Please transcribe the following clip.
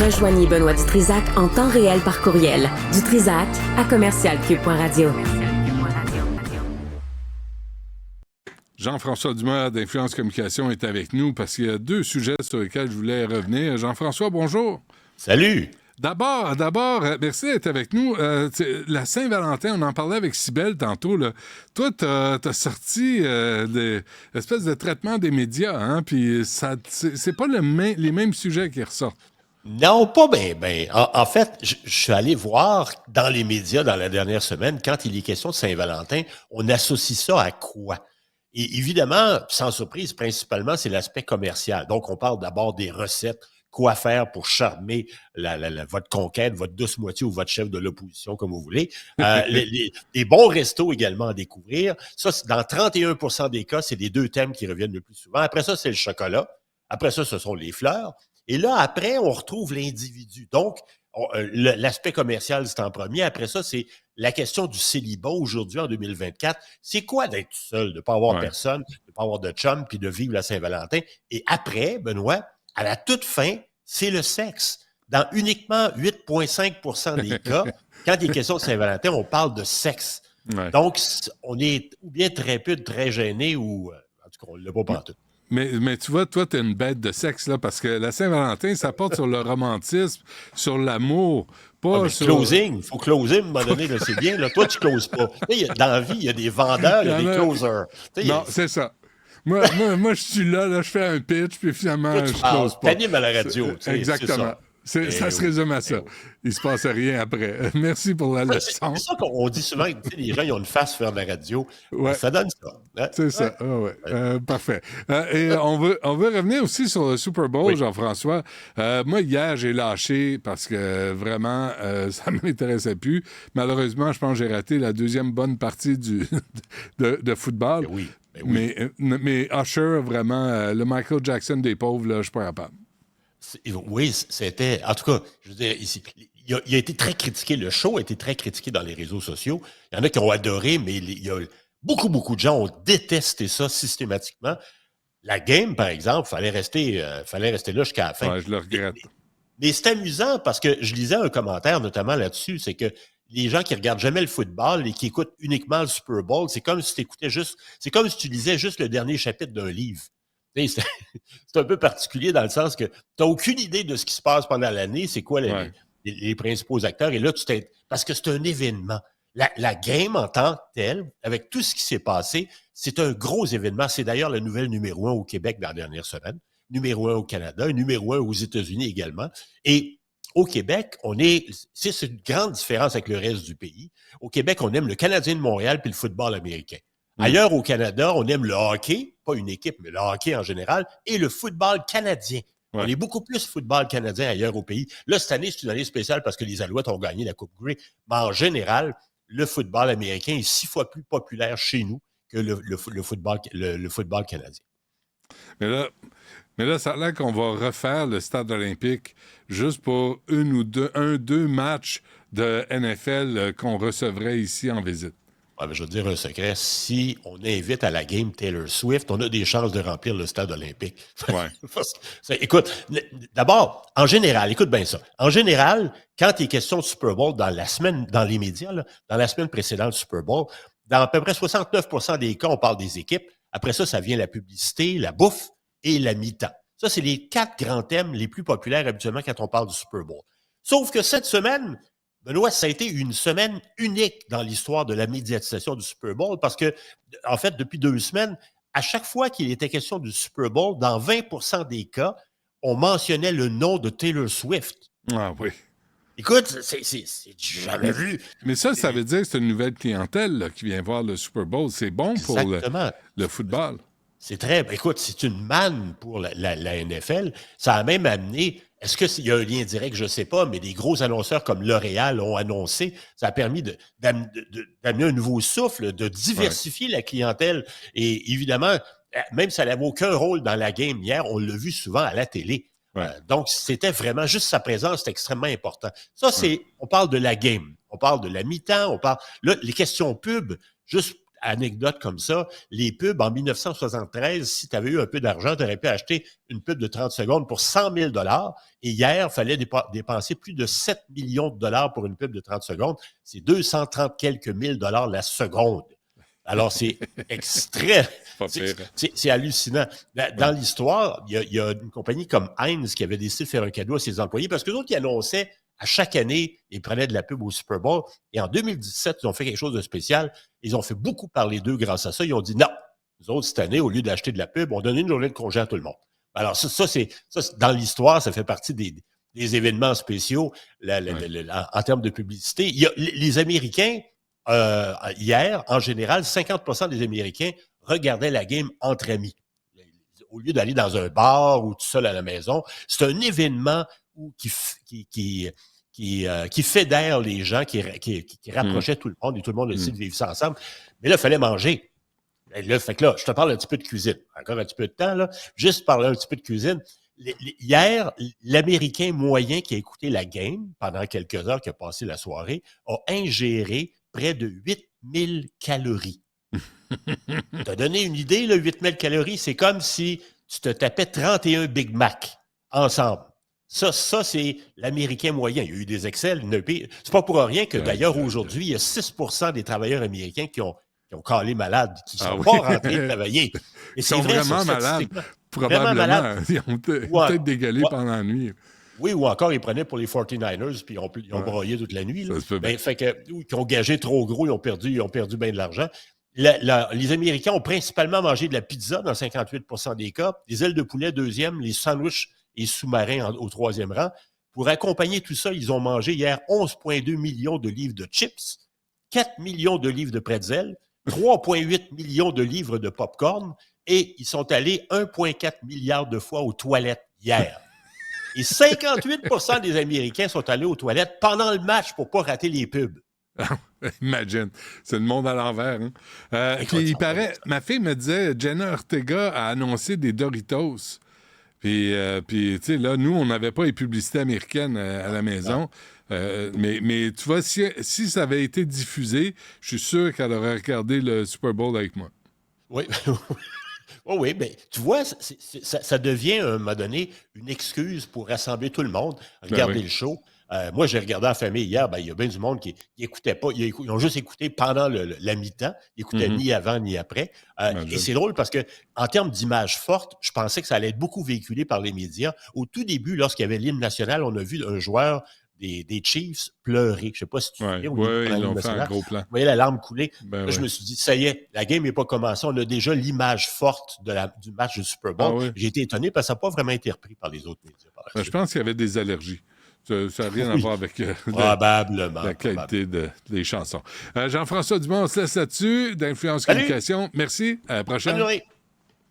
Rejoignez Benoît Dutrisac en temps réel par courriel. dutrisac@commercialcube.radio. Jean-François Dumas d'Influence Communication est avec nous parce qu'il y a 2 sujets sur lesquels je voulais revenir. Jean-François, bonjour. Salut. D'abord, merci d'être avec nous. La Saint-Valentin, on en parlait avec Cybèle tantôt. Là. Toi, t'as sorti l'espèce de traitement des médias, hein? Puis c'est pas les mêmes sujets qui ressortent. Non, pas bien. En fait, je suis allé voir dans les médias dans la dernière semaine, quand il est question de Saint-Valentin, on associe ça à quoi? Et évidemment, sans surprise, principalement, c'est l'aspect commercial. Donc, on parle d'abord des recettes, quoi faire pour charmer votre conquête, votre douce moitié ou votre chef de l'opposition, comme vous voulez. Les bons restos également à découvrir. Ça, dans 31% des cas, c'est les 2 thèmes qui reviennent le plus souvent. Après ça, c'est le chocolat. Après ça, ce sont les fleurs. Et là, après, on retrouve l'individu. Donc, l'aspect commercial, c'est en premier. Après ça, c'est la question du célibat aujourd'hui, en 2024. C'est quoi d'être seul, de ne pas avoir personne, de ne pas avoir de chum, puis de vivre la Saint-Valentin? Et après, Benoît, à la toute fin, c'est le sexe. Dans uniquement 8,5% des cas, quand il est question de Saint-Valentin, on parle de sexe. Ouais. Donc, on est ou bien très peu, très gêné, ou en tout cas, on ne l'a pas partout. Mais tu vois, toi, t'es une bête de sexe, là, parce que la Saint-Valentin, ça porte sur le romantisme, sur l'amour, pas sur... Closing, il faut closer, à un moment donné, là, c'est bien. Là. Toi, tu closes pas. Dans la vie, il y a des vendeurs, il y a des closers. Non, c'est ça. Moi, je suis là, je fais un pitch, puis finalement, je close pas. T'animes à la radio. Exactement. Ça se résume à ça. Il se passe rien après. Merci pour la leçon. C'est ça qu'on dit souvent, les gens ils ont une face faire de la radio. Ouais. Ça donne ça. Hein? C'est ça. Parfait. Et on veut revenir aussi sur le Super Bowl, Jean-François. Moi, hier, j'ai lâché parce que vraiment, ça ne m'intéressait plus. Malheureusement, je pense que j'ai raté la 2e bonne partie de football. Mais Usher, vraiment, le Michael Jackson des pauvres, là, je suis pas capable. Oui, c'était... En tout cas, je veux dire, ici, il a été très critiqué. Le show a été très critiqué dans les réseaux sociaux. Il y en a qui ont adoré, mais il y a beaucoup de gens ont détesté ça systématiquement. La game, par exemple, fallait rester là jusqu'à la fin. Ouais, je le regrette. Mais c'est amusant parce que je lisais un commentaire notamment là-dessus, c'est que les gens qui regardent jamais le football et qui écoutent uniquement le Super Bowl, c'est comme si tu lisais juste le dernier chapitre d'un livre. C'est un peu particulier dans le sens que tu n'as aucune idée de ce qui se passe pendant l'année, c'est quoi les principaux acteurs. Et là, parce que c'est un événement. La game en tant que telle, avec tout ce qui s'est passé, c'est un gros événement. C'est d'ailleurs la nouvelle numéro 1 au Québec dans la dernière semaine, numéro 1 au Canada, numéro 1 aux États-Unis également. Et au Québec, c'est une grande différence avec le reste du pays. Au Québec, on aime le Canadien de Montréal puis le football américain. Ailleurs au Canada, on aime le hockey, pas une équipe, mais le hockey en général, et le football canadien. Ouais. On est beaucoup plus football canadien ailleurs au pays. Là, cette année, c'est une année spéciale parce que les Alouettes ont gagné la Coupe Grey. Mais en général, le football américain est 6 fois plus populaire chez nous que le football canadien. Mais là, ça a l'air qu'on va refaire le stade olympique juste pour 1 ou 2 matchs de NFL qu'on recevrait ici en visite. Ouais, je vais te dire un secret. Si on invite à la game Taylor Swift, on a des chances de remplir le stade olympique. Ouais. Écoute, d'abord, en général, écoute bien ça. En général, quand il est question de Super Bowl dans la semaine, dans les médias, là, dans la semaine précédente du Super Bowl, dans à peu près 69% des cas, on parle des équipes. Après ça vient la publicité, la bouffe et la mi-temps. Ça, c'est les 4 grands thèmes les plus populaires habituellement quand on parle du Super Bowl. Sauf que cette semaine, Benoît, ça a été une semaine unique dans l'histoire de la médiatisation du Super Bowl parce que, en fait, depuis 2 semaines, à chaque fois qu'il était question du Super Bowl, dans 20% des cas, on mentionnait le nom de Taylor Swift. Ah oui. Écoute, c'est jamais vu. Mais ça veut dire que c'est une nouvelle clientèle là, qui vient voir le Super Bowl. C'est bon pour le football. C'est écoute, c'est une manne pour la NFL. Ça a même amené... Est-ce qu'il y a un lien direct? Je ne sais pas, mais des gros annonceurs comme L'Oréal ont annoncé. Ça a permis d'amener un nouveau souffle, de diversifier la clientèle. Et évidemment, même si ça n'avait aucun rôle dans la game hier, on l'a vu souvent à la télé. Ouais. Donc, c'était vraiment juste sa présence, c'est extrêmement important. Ça, on parle de la game. On parle de la mi-temps, là, les questions pub, juste anecdote comme ça, les pubs en 1973, si tu avais eu un peu d'argent, tu aurais pu acheter une pub de 30 secondes pour 100 000 $. Et hier, il fallait dépenser plus de 7 millions de dollars pour une pub de 30 secondes. C'est 230 quelques mille dollars la seconde. Alors, c'est extrait. C'est hallucinant. Dans l'histoire, il y a une compagnie comme Heinz qui avait décidé de faire un cadeau à ses employés parce que d'autres, ils annonçaient à chaque année, ils prenaient de la pub au Super Bowl. Et en 2017, ils ont fait quelque chose de spécial. Ils ont fait beaucoup parler d'eux grâce à ça. Ils ont dit non. Nous autres, cette année, au lieu d'acheter de la pub, on donnait une journée de congé à tout le monde. Alors, ça c'est dans l'histoire, ça fait partie des événements spéciaux en termes de publicité. Il y a, les Américains, hier, en général, 50% des Américains regardaient la game entre amis. Au lieu d'aller dans un bar ou tout seul à la maison, c'est un événement qui fédère les gens, qui rapprochait tout le monde et tout le monde décide de vivre ça ensemble. Mais là, il fallait manger. Et là, fait que là, je te parle un petit peu de cuisine. Encore un petit peu de temps, là. Juste parler un petit peu de cuisine. Hier, l'Américain moyen qui a écouté la game pendant quelques heures, qui a passé la soirée, a ingéré près de 8000 calories. T'as donné une idée, là, 8000 calories, c'est comme si tu te tapais 31 Big Mac ensemble. Ça, c'est l'Américain moyen. Il y a eu des excels. C'est pas pour rien que, d'ailleurs, aujourd'hui, il y a 6% des travailleurs américains qui ont calé malades, qui ne sont pas rentrés travailler. Et ils sont vraiment malades. Probablement. Malades. Ils ont peut-être dégueulé pendant la nuit. Oui, ou encore, ils prenaient pour les 49ers, puis ils ont broyé toute la nuit. Fait que, ils ont gagé trop gros, ils ont perdu bien de l'argent. Les Américains ont principalement mangé de la pizza dans 58% des cas, des ailes de poulet deuxième, les sandwichs et sous-marins au troisième rang. Pour accompagner tout ça, ils ont mangé hier 11,2 millions de livres de chips, 4 millions de livres de pretzels, 3,8 millions de livres de popcorn et ils sont allés 1,4 milliard de fois aux toilettes hier. Et 58% des Américains sont allés aux toilettes pendant le match pour ne pas rater les pubs. Imagine, c'est le monde à l'envers. Hein? Puis il paraît, ma fille me disait, Jenna Ortega a annoncé des Doritos. Puis tu sais, là, nous, on n'avait pas les publicités américaines à la maison. Mais tu vois, si ça avait été diffusé, je suis sûr qu'elle aurait regardé le Super Bowl avec moi. Oui. Oui, mais tu vois, ça devient, à un moment donné, une excuse pour rassembler tout le monde, regarder le show. Moi, j'ai regardé en famille hier, il y a bien du monde qui n'écoutait pas. Ils ont juste écouté pendant la mi-temps. Ils n'écoutaient ni avant ni après. Et c'est drôle parce que, en termes d'image forte, je pensais que ça allait être beaucoup véhiculé par les médias. Au tout début, lorsqu'il y avait l'hymne national, on a vu un joueur des Chiefs pleurer. Je ne sais pas si tu te souviens. Oui, ils ont fait un gros plan. Vous voyez la larme couler. Là, je me suis dit, ça y est, la game n'est pas commencée. On a déjà l'image forte du match du Super Bowl. J'ai été étonné parce que ça n'a pas vraiment été repris par les autres médias. Je pense qu'il y avait des allergies. Ça n'a rien à voir avec la qualité des chansons. Jean-François Dumont, on se laisse là-dessus, d'Influence Communication. Merci, à la prochaine. Bonne journée.